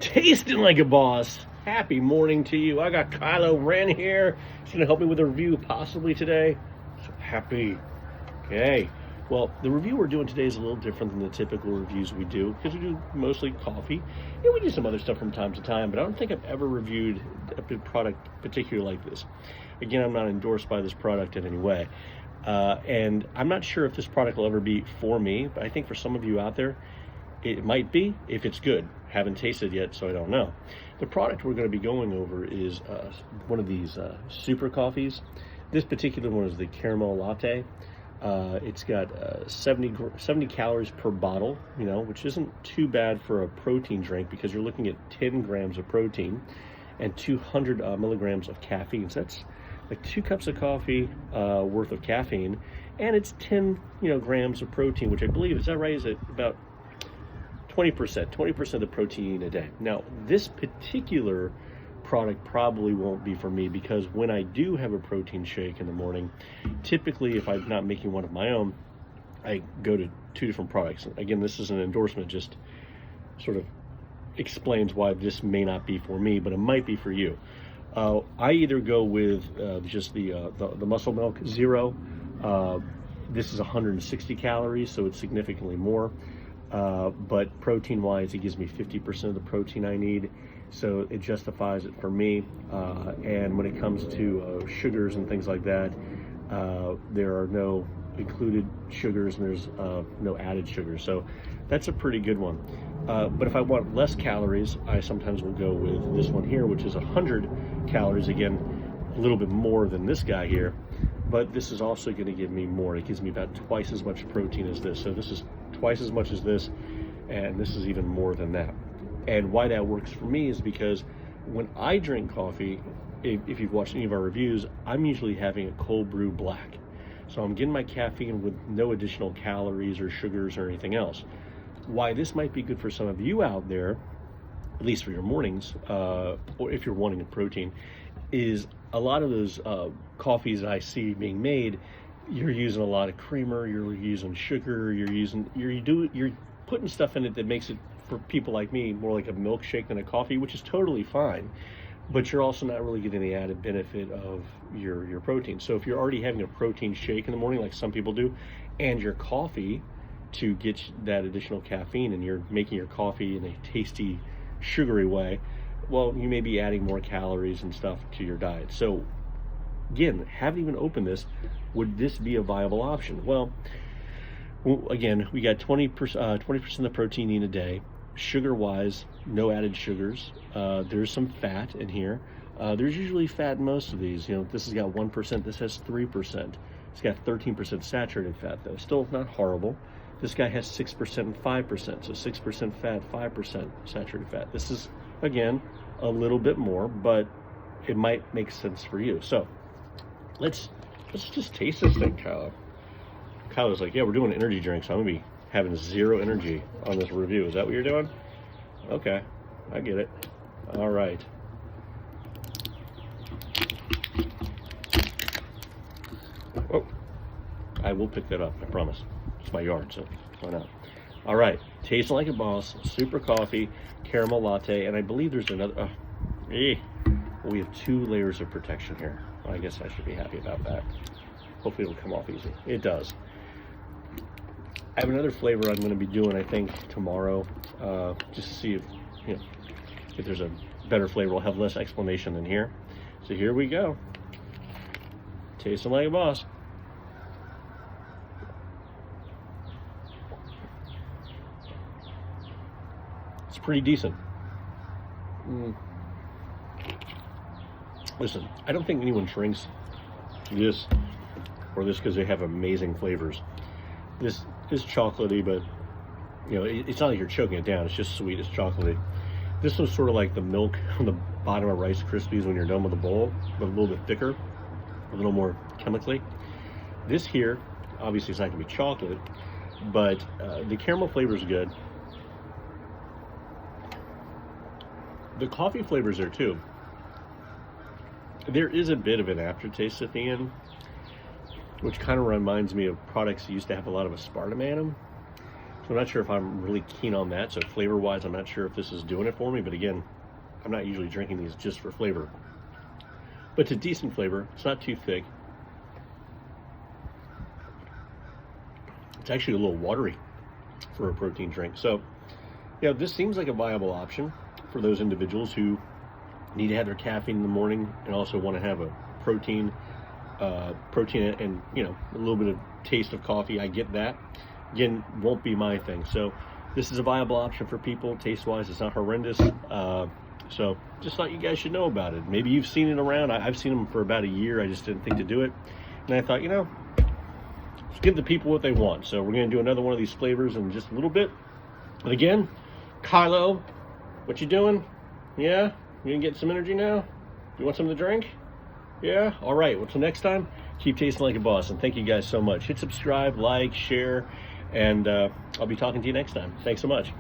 Tasting like a boss. Happy morning to you. I got Kylo Ren here. He's going to help me with a review possibly today. So happy. Okay. Well, the review we're doing today is a little different than the typical reviews we do because we do mostly coffee. And we do some other stuff from time to time, but I don't think I've ever reviewed a product particularly like this. Again, I'm not endorsed by this product in any way. And I'm not sure if this product will ever be for me, but I think for some of you out there, it might be if it's good. Haven't tasted yet, so I don't know. The product we're going to be going over is one of these super coffees. This particular one is the caramel latte. It's got 70 calories per bottle, which isn't too bad for a protein drink because you're looking at 10 grams of protein and 200 milligrams of caffeine. So that's like 2 cups of coffee worth of caffeine, and it's 10 grams of protein, which I believe, is that right? Is it about 20% of the protein a day? Now, this particular product probably won't be for me because when I do have a protein shake in the morning, typically if I'm not making one of my own, I go to 2 different products. Again, this is an endorsement, just sort of explains why this may not be for me, but it might be for you. I either go with just the Muscle Milk Zero. This is 160 calories, so it's significantly more. But protein-wise, it gives me 50% of the protein I need, so it justifies it for me. And when it comes to sugars and things like that, there are no included sugars and there's no added sugar, so that's a pretty good one. But if I want less calories, I sometimes will go with this one here, which is 100 calories. Again, a little bit more than this guy here, but this is also going to give me more. It gives me about twice as much protein as this. So this is twice as much as this, and this is even more than that. And why that works for me is because when I drink coffee, if you've watched any of our reviews, I'm usually having a cold brew black. So I'm getting my caffeine with no additional calories or sugars or anything else. Why this might be good for some of you out there, at least for your mornings, or if you're wanting a protein, is a lot of those coffees that I see being made, you're using a lot of creamer, you're using sugar, you're putting stuff in it that makes it, for people like me, more like a milkshake than a coffee, which is totally fine. But you're also not really getting the added benefit of your protein. So if you're already having a protein shake in the morning, like some people do, and your coffee to get that additional caffeine, and you're making your coffee in a tasty, sugary way, well, you may be adding more calories and stuff to your diet. So again, haven't even opened this. Would this be a viable option? Well, again, we got 20% of the protein in a day. Sugar-wise, no added sugars. There's some fat in here. There's usually fat in most of these. This has got 1%. This has 3%. It's got 13% saturated fat, though. Still not horrible. This guy has 6% and 5%. So 6% fat, 5% saturated fat. This is, again, a little bit more, but it might make sense for you. So let's just taste this thing, Kylo. Kylo's like, yeah, we're doing an energy drink, so I'm gonna be having zero energy on this review. Is that what you're doing? Okay, I get it. All right. Oh, I will pick that up, I promise. It's my yard, so why not? All right, tasting like a boss, super coffee, caramel latte, and I believe there's another, we have 2 layers of protection here. I guess I should be happy about that. Hopefully it'll come off easy. It does. I have another flavor I'm going to be doing, I think, tomorrow, just to see if there's a better flavor. I'll have less explanation than here. So here we go. Tasting like a boss. It's pretty decent. Listen, I don't think anyone drinks this or this because they have amazing flavors. This is chocolatey, but it's not like you're choking it down. It's just sweet. It's chocolatey. This was sort of like the milk on the bottom of Rice Krispies when you're done with the bowl, but a little bit thicker, a little more chemically. This here, obviously, it's not going to be chocolate, but the caramel flavor is good. The coffee flavors there too. There is a bit of an aftertaste at the end, which kind of reminds me of products that used to have a lot of aspartame in them. So I'm not sure if I'm really keen on that. So flavor-wise, I'm not sure if this is doing it for me. But again, I'm not usually drinking these just for flavor. But it's a decent flavor. It's not too thick. It's actually a little watery for a protein drink. So, yeah, this seems like a viable option for those individuals who need to have their caffeine in the morning and also want to have a protein and a little bit of taste of coffee. I get that. Again, won't be my thing. So this is a viable option for people. Taste-wise, it's not horrendous. So just thought you guys should know about it. Maybe you've seen it around. I've seen them for about a year. I just didn't think to do it. And I thought, let's give the people what they want. So we're going to do another one of these flavors in just a little bit. And again, Kylo, what you doing? Yeah? You gonna get some energy now? You want something to drink? Yeah? All right. Well, till next time, keep tasting like a boss. And thank you guys so much. Hit subscribe, like, share, and I'll be talking to you next time. Thanks so much.